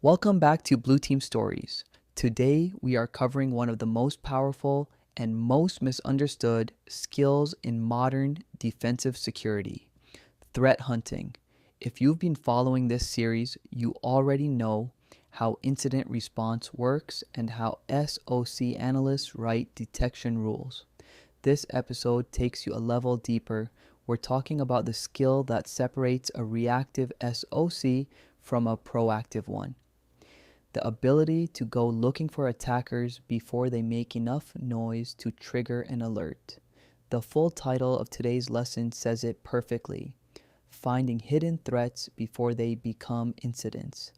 Welcome back to Blue Team Stories. Today we are covering one of the most powerful and most misunderstood skills in modern defensive security, threat hunting. If you've been following this series, you already know how incident response works and how SOC analysts write detection rules. This episode takes you a level deeper. We're talking about the skill that separates a reactive SOC from a proactive one. The ability to go looking for attackers before they make enough noise to trigger an alert. The full title of today's lesson says it perfectly: finding hidden threats before they become incidents.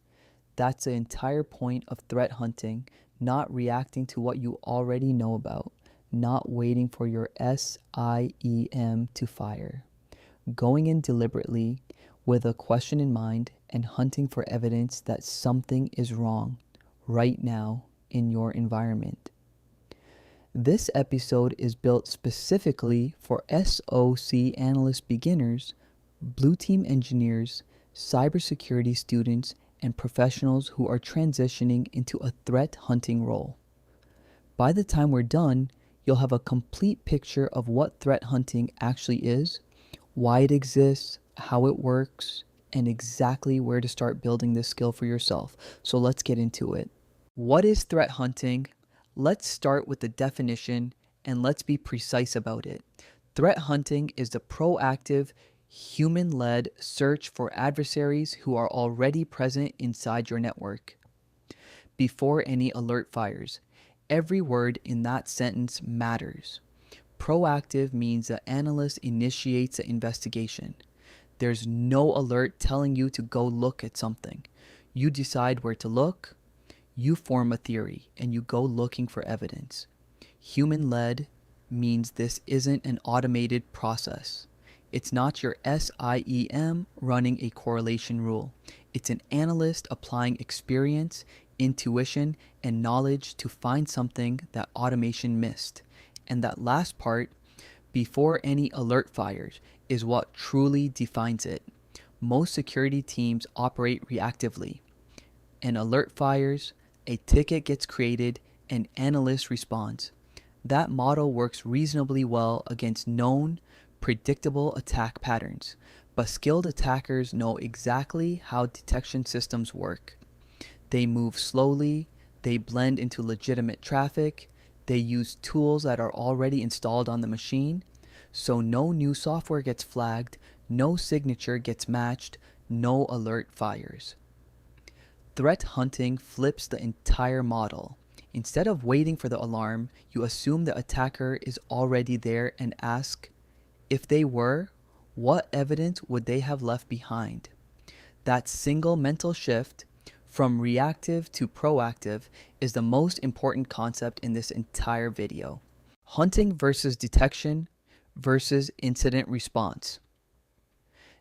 That's the entire point of threat hunting, not reacting to what you already know about, not waiting for your SIEM to fire. Going in deliberately with a question in mind and hunting for evidence that something is wrong right now in your environment. This episode is built specifically for SOC analyst beginners, blue team engineers, cybersecurity students, and professionals who are transitioning into a threat hunting role. By the time we're done, you'll have a complete picture of what threat hunting actually is, why it exists, how it works, and exactly where to start building this skill for yourself. So let's get into it. What is threat hunting? Let's start with the definition and let's be precise about it. Threat hunting is the proactive, human-led search for adversaries who are already present inside your network before any alert fires. Every word in that sentence matters. Proactive means the analyst initiates the investigation. There's no alert telling you to go look at something. You decide where to look, you form a theory, and you go looking for evidence. Human-led means this isn't an automated process. It's not your SIEM running a correlation rule. It's an analyst applying experience, intuition, and knowledge to find something that automation missed. And that last part, before any alert fires, is what truly defines it. Most security teams operate reactively. An alert fires, a ticket gets created, an analyst responds. That model works reasonably well against known, predictable attack patterns, but skilled attackers know exactly how detection systems work. They move slowly, they blend into legitimate traffic, they use tools that are already installed on the machine, so no new software gets flagged, no signature gets matched, no alert fires. Threat hunting flips the entire model. Instead of waiting for the alarm, you assume the attacker is already there and ask, if they were, what evidence would they have left behind? That single mental shift from reactive to proactive is the most important concept in this entire video. Hunting versus detection versus incident response.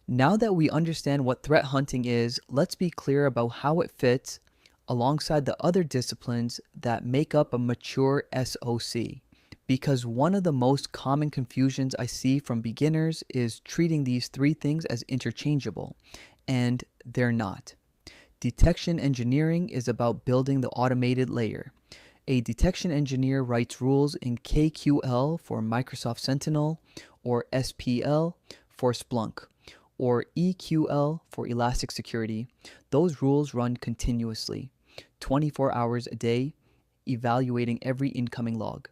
Now that we understand what threat hunting is, let's be clear about how it fits alongside the other disciplines that make up a mature SOC. Because one of the most common confusions I see from beginners is treating these three things as interchangeable, and they're not. Detection engineering is about building the automated layer. A detection engineer writes rules in KQL for Microsoft Sentinel, or SPL for Splunk, or EQL for Elastic Security. Those rules run continuously, 24 hours a day, evaluating every incoming log.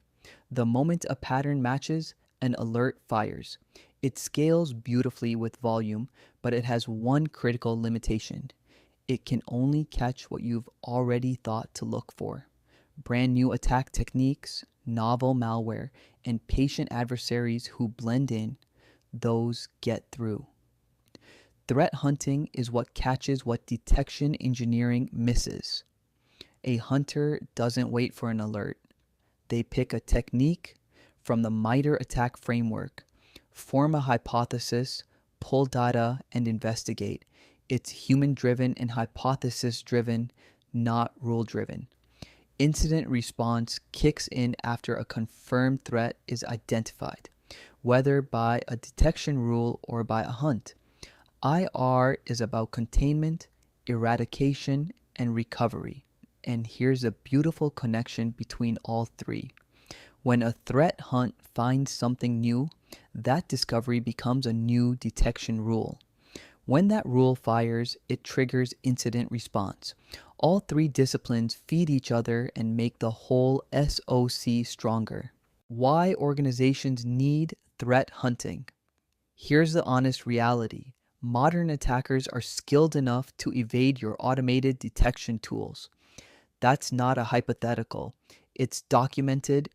The moment a pattern matches, an alert fires. It scales beautifully with volume, but it has one critical limitation. It can only catch what you've already thought to look for. Brand new attack techniques, novel malware, and patient adversaries who blend in, those get through. Threat hunting is what catches what detection engineering misses. A hunter doesn't wait for an alert. They pick a technique from the MITRE ATT&CK framework, form a hypothesis, pull data, and investigate. It's human-driven and hypothesis-driven, not rule-driven. Incident response kicks in after a confirmed threat is identified, whether by a detection rule or by a hunt. IR is about containment, eradication, and recovery. And here's a beautiful connection between all three. When a threat hunt finds something new, that discovery becomes a new detection rule. When that rule fires, it triggers incident response. All three disciplines feed each other and make the whole SOC stronger. Why organizations need threat hunting? Here's the honest reality. Modern attackers are skilled enough to evade your automated detection tools. That's not a hypothetical. It's documented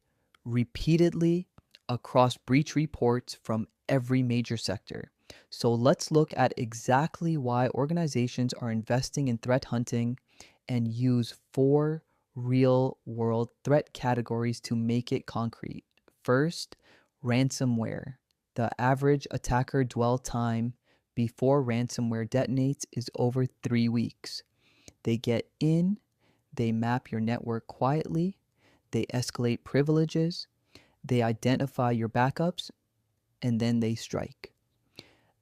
repeatedly across breach reports from every major sector. So let's look at exactly why organizations are investing in threat hunting and use 4 real-world threat categories to make it concrete. First, ransomware. The average attacker dwell time before ransomware detonates is over 3 weeks. They get in, they map your network quietly, they escalate privileges, they identify your backups, and then they strike.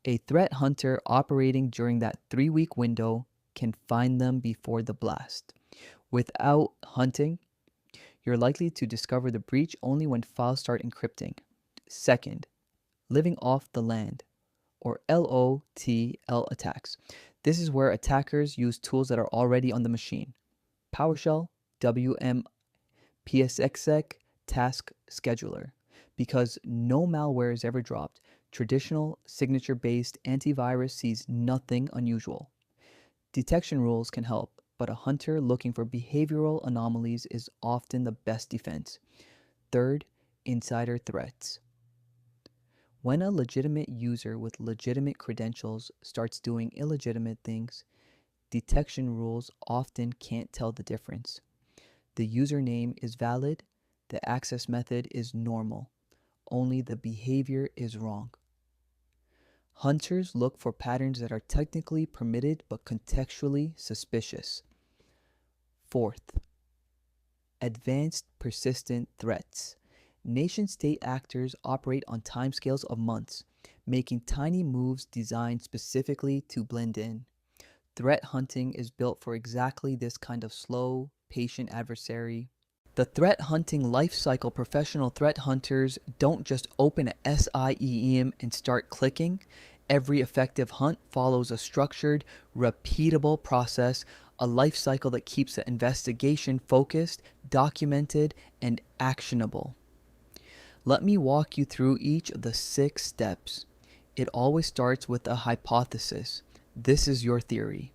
A threat hunter operating during that 3-week window can find them before the blast. Without hunting, you're likely to discover the breach only when files start encrypting. Second, living off the land, or LOTL attacks. This is where attackers use tools that are already on the machine. PowerShell, WM, PSXSec, Task Scheduler. Because no malware is ever dropped, traditional signature-based antivirus sees nothing unusual. Detection rules can help, but a hunter looking for behavioral anomalies is often the best defense. Third, insider threats. When a legitimate user with legitimate credentials starts doing illegitimate things, detection rules often can't tell the difference. The username is valid, the access method is normal, only the behavior is wrong. Hunters look for patterns that are technically permitted but contextually suspicious. Fourth, advanced persistent threats. Nation-state actors operate on timescales of months, making tiny moves designed specifically to blend in. Threat hunting is built for exactly this kind of slow, patient adversary. The threat hunting lifecycle professional threat hunters don't just open a SIEM and start clicking. Every effective hunt follows a structured, repeatable process, a lifecycle that keeps the investigation focused, documented, and actionable. Let me walk you through each of the 6 steps. It always starts with a hypothesis. This is your theory,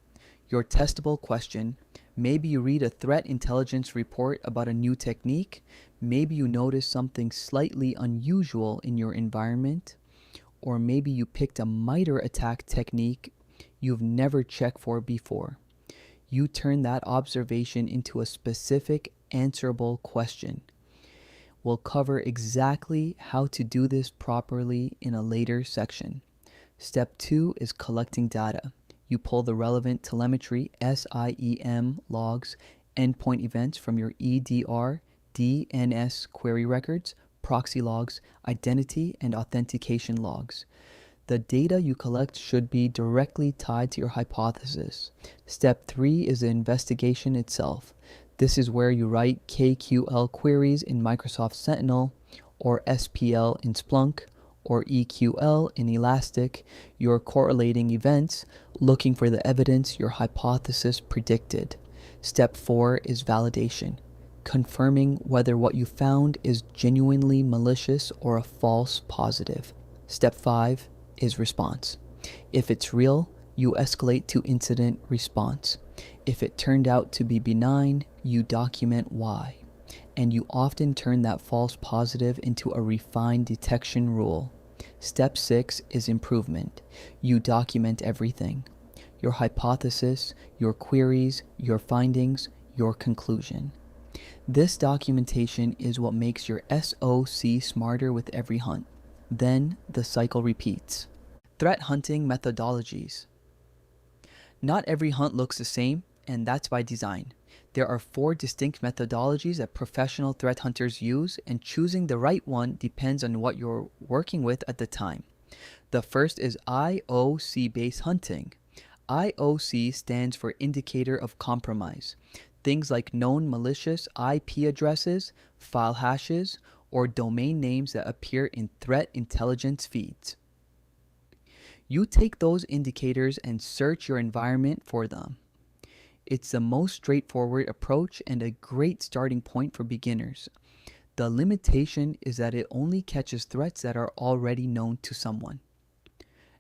your testable question. Maybe you read a threat intelligence report about a new technique. Maybe you notice something slightly unusual in your environment. Or maybe you picked a MITRE attack technique you've never checked for before. You turn that observation into a specific, answerable question. We'll cover exactly how to do this properly in a later section. Step 2 is collecting data. You pull the relevant telemetry, SIEM logs, endpoint events from your EDR, DNS query records, proxy logs, identity, and authentication logs. The data you collect should be directly tied to your hypothesis. Step 3 is the investigation itself. This is where you write KQL queries in Microsoft Sentinel, or SPL in Splunk, or EQL in Elastic. You're correlating events, looking for the evidence your hypothesis predicted. Step 4 is validation, confirming whether what you found is genuinely malicious or a false positive. Step 5 is response. If it's real, you escalate to incident response. If it turned out to be benign, you document why. And you often turn that false positive into a refined detection rule. Step 6 is improvement. You document everything. Your hypothesis, your queries, your findings, your conclusion. This documentation is what makes your SOC smarter with every hunt. Then the cycle repeats. Threat hunting methodologies. Not every hunt looks the same, and that's by design. There are 4 distinct methodologies that professional threat hunters use, and choosing the right one depends on what you're working with at the time. The first is IOC-based hunting. IOC stands for Indicator of Compromise. Things like known malicious IP addresses, file hashes, or domain names that appear in threat intelligence feeds. You take those indicators and search your environment for them. It's the most straightforward approach and a great starting point for beginners. The limitation is that it only catches threats that are already known to someone.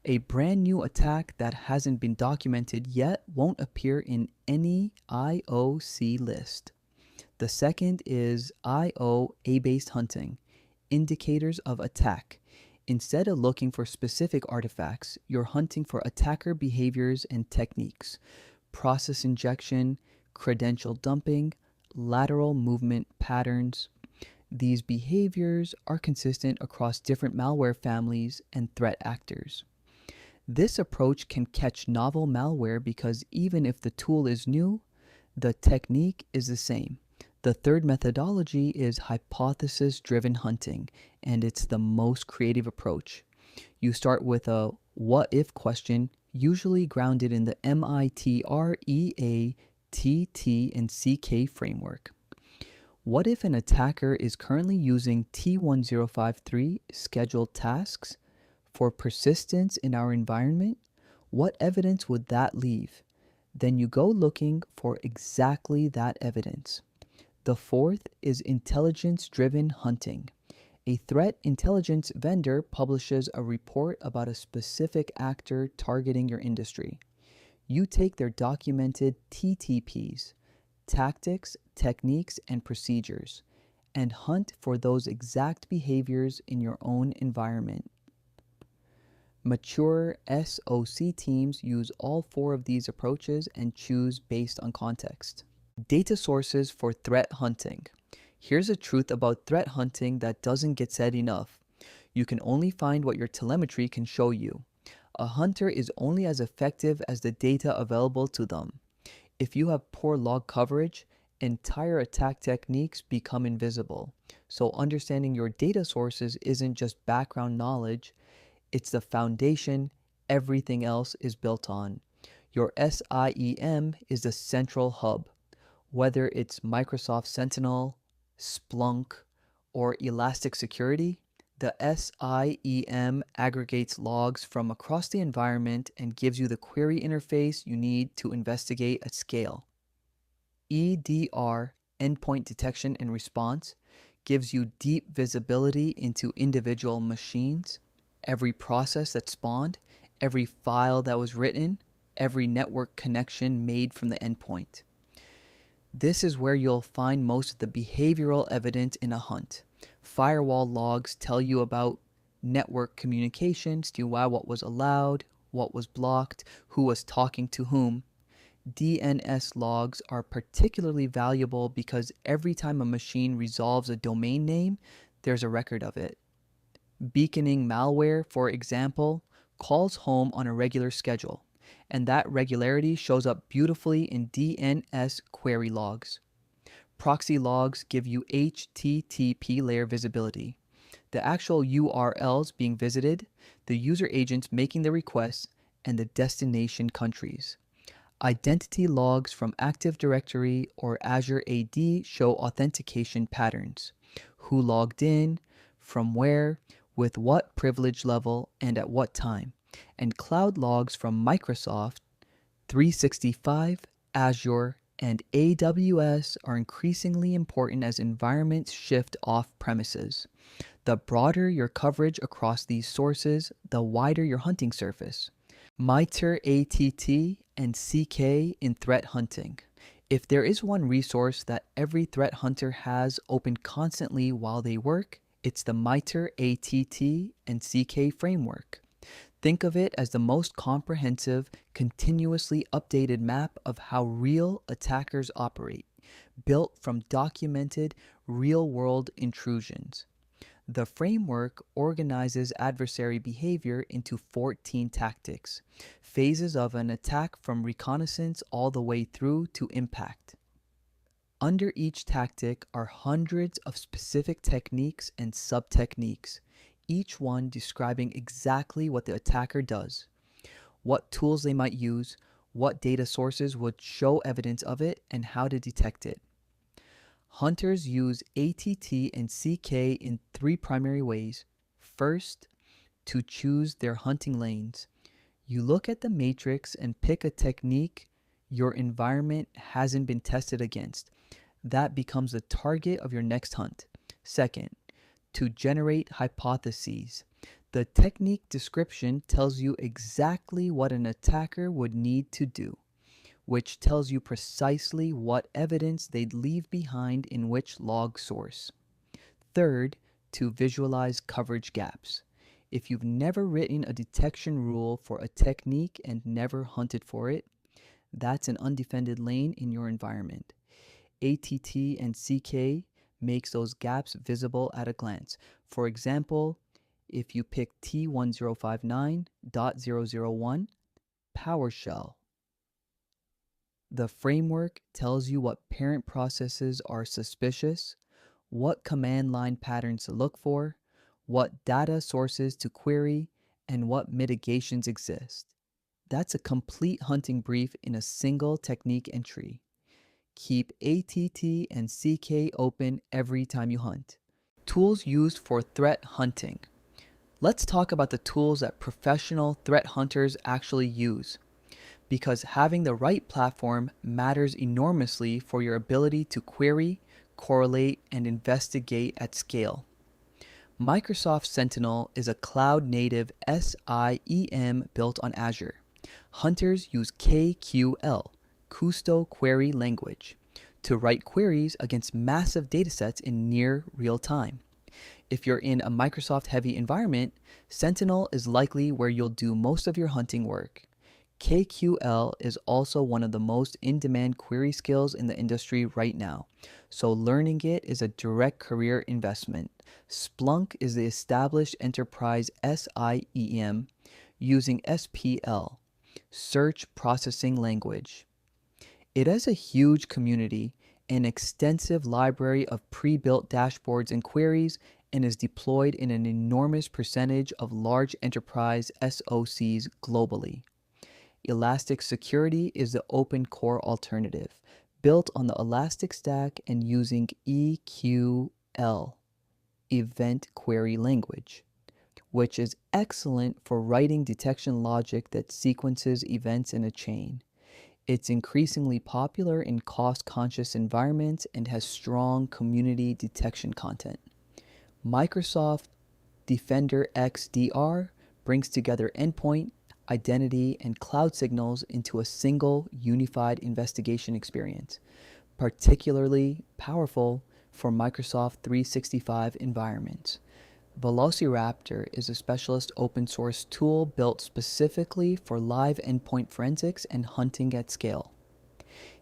A brand new attack that hasn't been documented yet won't appear in any IOC list. The second is IOA-based hunting, indicators of attack. Instead of looking for specific artifacts, you're hunting for attacker behaviors and techniques, process injection, credential dumping, lateral movement patterns. These behaviors are consistent across different malware families and threat actors. This approach can catch novel malware because even if the tool is new, the technique is the same. The third methodology is hypothesis-driven hunting, and it's the most creative approach. You start with a what-if question, usually grounded in the MITRE ATT&CK framework. What if an attacker is currently using T1053 scheduled tasks for persistence in our environment? What evidence would that leave? Then you go looking for exactly that evidence. The fourth is intelligence-driven hunting. A threat intelligence vendor publishes a report about a specific actor targeting your industry. You take their documented TTPs, tactics, techniques, and procedures, and hunt for those exact behaviors in your own environment. Mature SOC teams use all four of these approaches and choose based on context. Data sources for threat hunting. Here's a truth about threat hunting that doesn't get said enough. You can only find what your telemetry can show you. A hunter is only as effective as the data available to them. If you have poor log coverage, entire attack techniques become invisible. So understanding your data sources isn't just background knowledge, it's the foundation everything else is built on. Your SIEM is the central hub. Whether it's Microsoft Sentinel, Splunk, or Elastic Security, the SIEM aggregates logs from across the environment and gives you the query interface you need to investigate at scale. EDR, Endpoint Detection and Response, gives you deep visibility into individual machines, every process that spawned, every file that was written, every network connection made from the endpoint. This is where you'll find most of the behavioral evidence in a hunt. Firewall logs tell you about network communications to why what was allowed, what was blocked, who was talking to whom. DNS logs are particularly valuable because every time a machine resolves a domain name, there's a record of it. Beaconing malware, for example, calls home on a regular schedule, and that regularity shows up beautifully in DNS query logs. Proxy logs give you HTTP layer visibility, the actual URLs being visited, the user agents making the requests, and the destination countries. Identity logs from Active Directory or Azure AD show authentication patterns. Who logged in, from where, with what privilege level, and at what time. And cloud logs from Microsoft 365, Azure, and AWS are increasingly important as environments shift off premises. The broader your coverage across these sources, the wider your hunting surface. MITRE ATT&CK in threat hunting. If there is one resource that every threat hunter has open constantly while they work, it's the MITRE ATT&CK framework. Think of it as the most comprehensive, continuously updated map of how real attackers operate, built from documented, real-world intrusions. The framework organizes adversary behavior into 14 tactics, phases of an attack from reconnaissance all the way through to impact. Under each tactic are hundreds of specific techniques and sub-techniques, each one describing exactly what the attacker does, what tools they might use, what data sources would show evidence of it, and how to detect it. Hunters use ATT&CK in three primary ways. First, to choose their hunting lanes. You look at the matrix and pick a technique your environment hasn't been tested against. That becomes the target of your next hunt. Second, to generate hypotheses. The technique description tells you exactly what an attacker would need to do, which tells you precisely what evidence they'd leave behind in which log source. Third, to visualize coverage gaps. If you've never written a detection rule for a technique and never hunted for it, that's an undefended lane in your environment. ATT&CK makes those gaps visible at a glance. For example, if you pick T1059.001 PowerShell, the framework tells you what parent processes are suspicious, what command line patterns to look for, what data sources to query, and what mitigations exist. That's a complete hunting brief in a single technique entry. Keep ATT&CK open every time you hunt. Tools used for threat hunting. Let's talk about the tools that professional threat hunters actually use, because having the right platform matters enormously for your ability to query, correlate, and investigate at scale. Microsoft Sentinel is a cloud-native SIEM built on Azure. Hunters use KQL, Kusto Query Language, to write queries against massive datasets in near real time. If you're in a Microsoft-heavy environment, Sentinel is likely where you'll do most of your hunting work. KQL is also one of the most in-demand query skills in the industry right now, so learning it is a direct career investment. Splunk is the established enterprise SIEM using SPL, Search Processing Language. It has a huge community, an extensive library of pre-built dashboards and queries, and is deployed in an enormous percentage of large enterprise SOCs globally. Elastic Security is the open core alternative, built on the Elastic Stack and using EQL, Event Query Language, which is excellent for writing detection logic that sequences events in a chain. It's increasingly popular in cost-conscious environments and has strong community detection content. Microsoft Defender XDR brings together endpoint, identity, and cloud signals into a single unified investigation experience, particularly powerful for Microsoft 365 environments. Velociraptor is a specialist open source tool built specifically for live endpoint forensics and hunting at scale.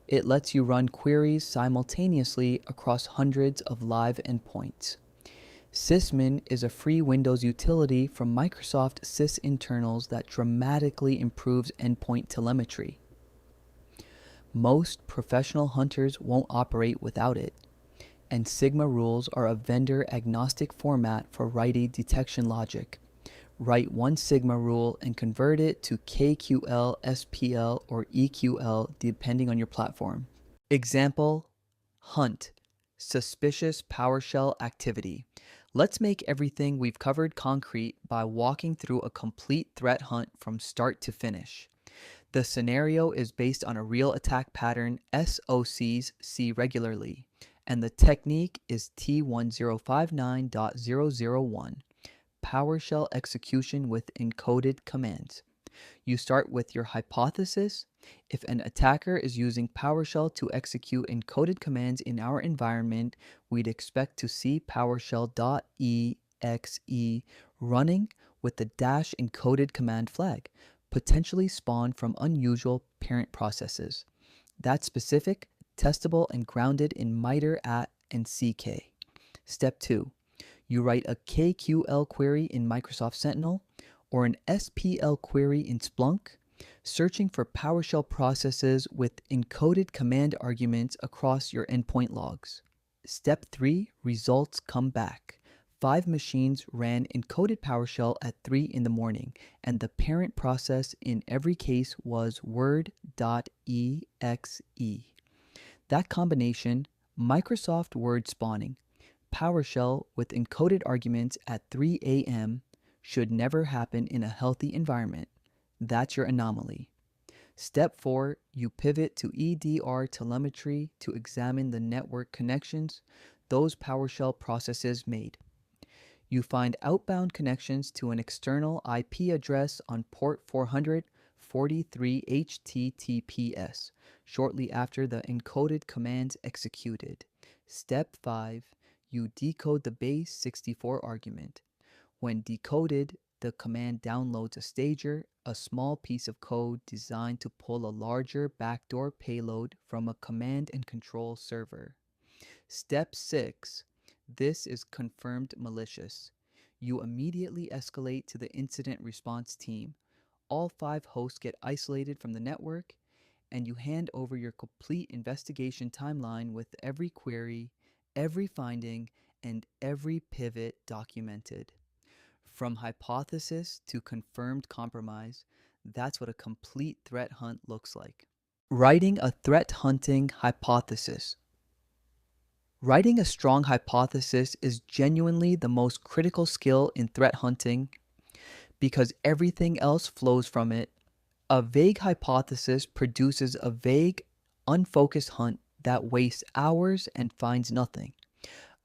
It lets you run queries simultaneously across hundreds of live endpoints. Sysmin is a free Windows utility from Microsoft sysinternals that dramatically improves endpoint telemetry. Most professional hunters won't operate without it, and Sigma rules are a vendor-agnostic format for writing detection logic. Write one Sigma rule and convert it to KQL, SPL, or EQL depending on your platform. Example, hunt, suspicious PowerShell activity. Let's make everything we've covered concrete by walking through a complete threat hunt from start to finish. The scenario is based on a real attack pattern SOCs see regularly, and the technique is T1059.001, PowerShell execution with encoded commands. You start with your hypothesis. If an attacker is using PowerShell to execute encoded commands in our environment, we'd expect to see PowerShell.exe running with the dash encoded command flag, potentially spawned from unusual parent processes. That's specific, testable, and grounded in MITRE AT and CK. Step 2. You write a KQL query in Microsoft Sentinel or an SPL query in Splunk, searching for PowerShell processes with encoded command arguments across your endpoint logs. Step 3, results come back. 5 machines ran encoded PowerShell at 3 in the morning, and the parent process in every case was word.exe. That combination, Microsoft Word spawning, PowerShell with encoded arguments at 3 a.m., should never happen in a healthy environment. That's your anomaly. Step 4, you pivot to EDR telemetry to examine the network connections those PowerShell processes made. You find outbound connections to an external IP address on port 443 HTTPS shortly after the encoded commands executed. Step 5, you decode the base 64 argument. When decoded, the command downloads a stager, a small piece of code designed to pull a larger backdoor payload from a command and control server. Step 6. This is confirmed malicious. You immediately escalate to the incident response team. All 5 hosts get isolated from the network, and you hand over your complete investigation timeline with every query, every finding, and every pivot documented. From hypothesis to confirmed compromise, that's what a complete threat hunt looks like. Writing a threat hunting hypothesis. Writing a strong hypothesis is genuinely the most critical skill in threat hunting because everything else flows from it. A vague hypothesis produces a vague, unfocused hunt that wastes hours and finds nothing.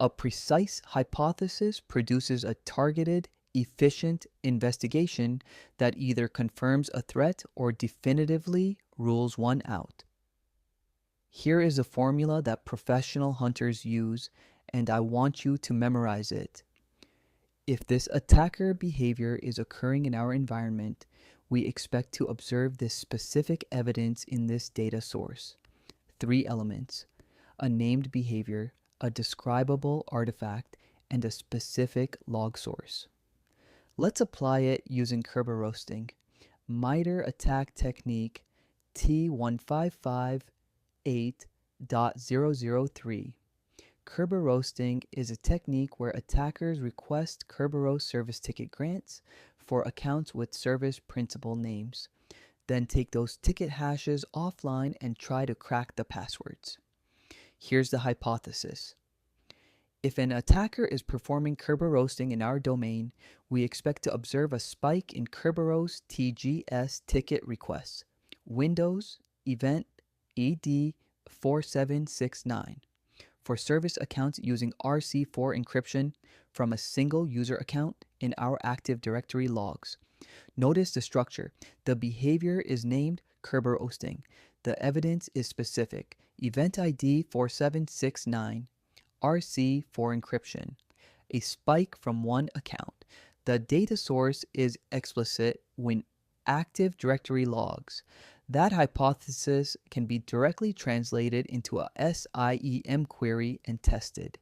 A precise hypothesis produces a targeted, efficient investigation that either confirms a threat or definitively rules one out. Here is a formula that professional hunters use, and I want you to memorize it. If this attacker behavior is occurring in our environment, we expect to observe this specific evidence in this data source. 3 elements: a named behavior, a describable artifact, and a specific log source. Let's apply it using Kerber roasting. MITRE attack technique T1558.003. Kerber roasting is a technique where attackers request Kerberos service ticket grants for accounts with service principal names, then take those ticket hashes offline and try to crack the passwords. Here's the hypothesis. If an attacker is performing Kerber roasting in our domain, we expect to observe a spike in Kerberos TGS ticket requests. Windows event ED 4769 for service accounts using RC4 encryption from a single user account in our Active Directory logs. Notice the structure. The behavior is named Kerber roasting. The evidence is specific. Event ID 4769, RC for encryption. A spike from one account. The data source is explicit when Active Directory logs. That hypothesis can be directly translated into a SIEM query and tested.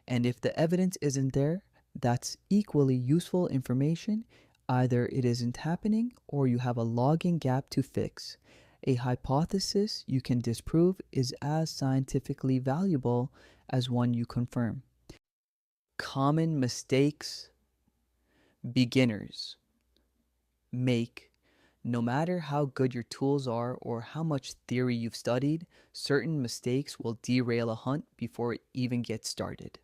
And if the evidence isn't there, that's equally useful information. Either it isn't happening or you have a logging gap to fix. A hypothesis you can disprove is as scientifically valuable as one you confirm. Common mistakes beginners make. No matter how good your tools are or how much theory you've studied, certain mistakes will derail a hunt before it even gets started.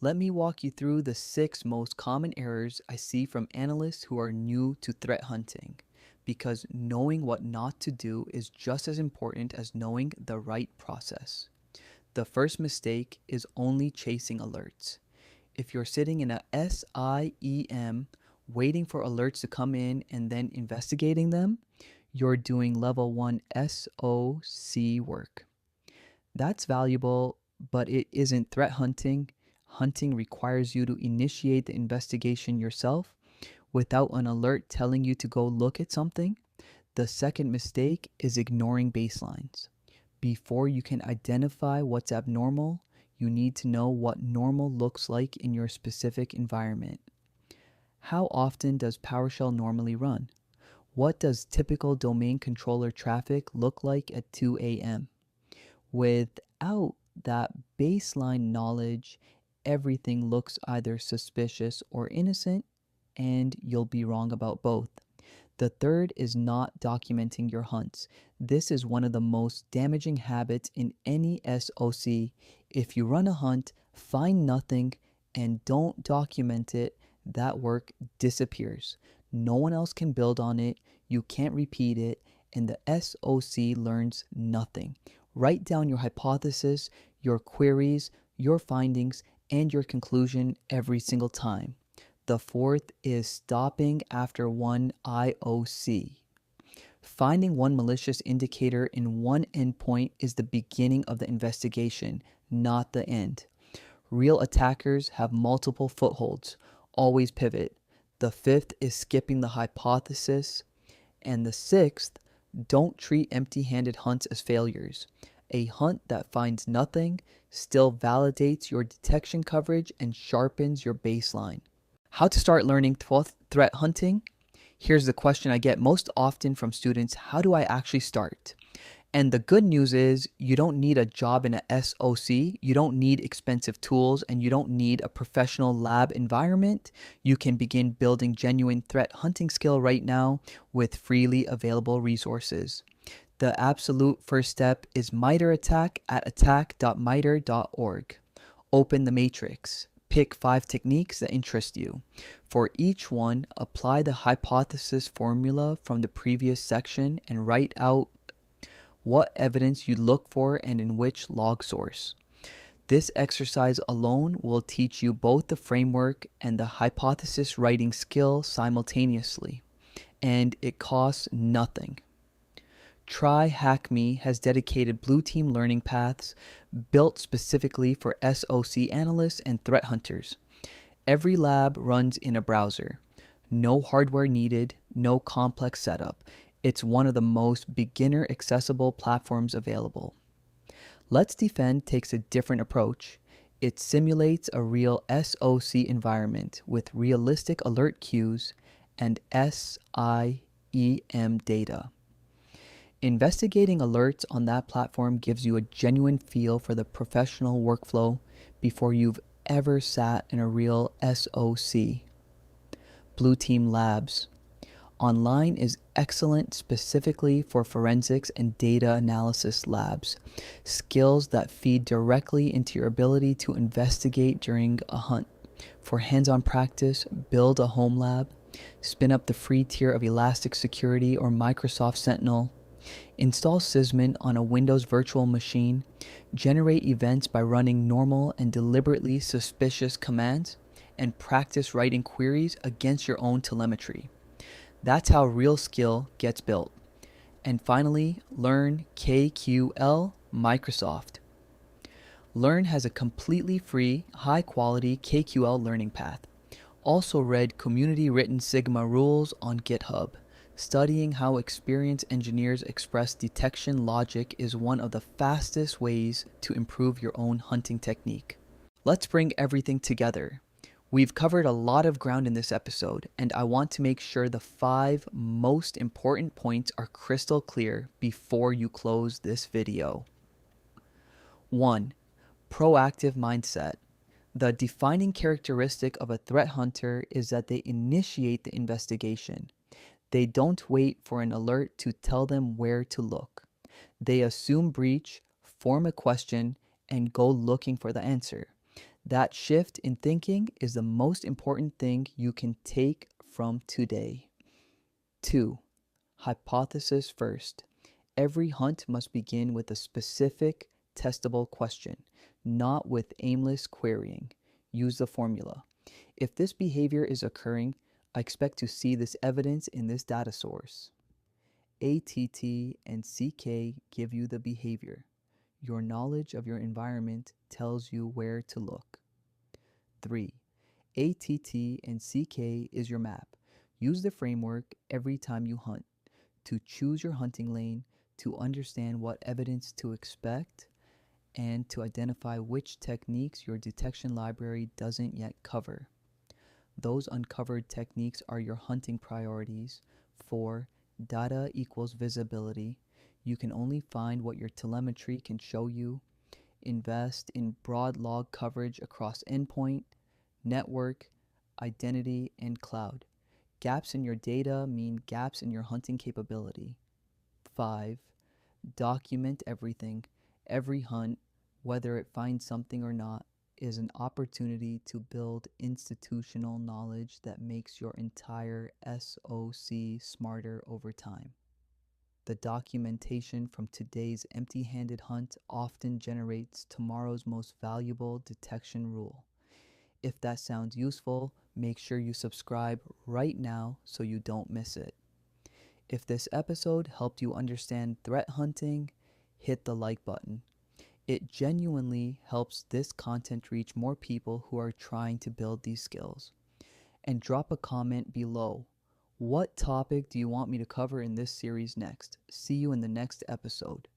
Let me walk you through the 6 most common errors I see from analysts who are new to threat hunting, because knowing what not to do is just as important as knowing the right process. The first mistake is only chasing alerts. If you're sitting in a SIEM waiting for alerts to come in and then investigating them, you're doing level 1 SOC work. That's valuable, but it isn't threat hunting. Hunting requires you to initiate the investigation yourself without an alert telling you to go look at something. The second mistake is ignoring baselines. Before you can identify what's abnormal, you need to know what normal looks like in your specific environment. How often does PowerShell normally run? What does typical domain controller traffic look like at 2 a.m.? Without that baseline knowledge, everything looks either suspicious or innocent, and you'll be wrong about both. The third is not documenting your hunts. This is one of the most damaging habits in any SOC. If you run a hunt, find nothing, and don't document it, that work disappears. No one else can build on it, you can't repeat it, and the SOC learns nothing. Write down your hypothesis, your queries, your findings, and your conclusion every single time. The fourth is stopping after one IOC. Finding one malicious indicator in one endpoint is the beginning of the investigation, not the end. Real attackers have multiple footholds. Always pivot. The fifth is skipping the hypothesis. And the sixth, don't treat empty-handed hunts as failures. A hunt that finds nothing still validates your detection coverage and sharpens your baseline. How to start learning threat hunting? Here's the question I get most often from students: how do I actually start? And the good news is you don't need a job in a SOC, you don't need expensive tools, and you don't need a professional lab environment. You can begin building genuine threat hunting skill right now with freely available resources. The absolute first step is MITRE ATT&CK at attack.mitre.org. Open the matrix. Pick 5 techniques that interest you. For each one, apply the hypothesis formula from the previous section and write out what evidence you look for and in which log source. This exercise alone will teach you both the framework and the hypothesis writing skill simultaneously, and it costs nothing. TryHackMe has dedicated Blue Team learning paths built specifically for SOC analysts and threat hunters. Every lab runs in a browser. No hardware needed, no complex setup. It's one of the most beginner-accessible platforms available. Let's Defend takes a different approach. It simulates a real SOC environment with realistic alert queues and SIEM data. Investigating alerts on that platform gives you a genuine feel for the professional workflow before you've ever sat in a real SOC. Blue Team Labs. Online is excellent specifically for forensics and data analysis labs, skills that feed directly into your ability to investigate during a hunt. For hands-on practice, build a home lab, spin up the free tier of Elastic Security or Microsoft Sentinel, install Sysmin on a Windows virtual machine, generate events by running normal and deliberately suspicious commands, and practice writing queries against your own telemetry. That's how real skill gets built. And finally, learn KQL Microsoft. Learn has a completely free, high-quality KQL learning path. Also read community-written Sigma rules on GitHub. Studying how experienced engineers express detection logic is one of the fastest ways to improve your own hunting technique. Let's bring everything together. We've covered a lot of ground in this episode, and I want to make sure the 5 most important points are crystal clear before you close this video. 1. Proactive mindset. The defining characteristic of a threat hunter is that they initiate the investigation. They don't wait for an alert to tell them where to look. They assume breach, form a question, and go looking for the answer. That shift in thinking is the most important thing you can take from today. 2. Hypothesis first. Every hunt must begin with a specific, testable question, not with aimless querying. Use the formula. If this behavior is occurring, I expect to see this evidence in this data source. ATT&CK give you the behavior. Your knowledge of your environment tells you where to look. 3. ATT&CK is your map. Use the framework every time you hunt to choose your hunting lane, to understand what evidence to expect, and to identify which techniques your detection library doesn't yet cover. Those uncovered techniques are your hunting priorities. 4. Data equals visibility. You can only find what your telemetry can show you. Invest in broad log coverage across endpoint, network, identity, and cloud. Gaps in your data mean gaps in your hunting capability. 5. Document everything. Every hunt, whether it finds something or not, is an opportunity to build institutional knowledge that makes your entire SOC smarter over time. The documentation from today's empty-handed hunt often generates tomorrow's most valuable detection rule. If that sounds useful, make sure you subscribe right now so you don't miss it. If this episode helped you understand threat hunting, hit the like button. It genuinely helps this content reach more people who are trying to build these skills. And drop a comment below. What topic do you want me to cover in this series next? See you in the next episode.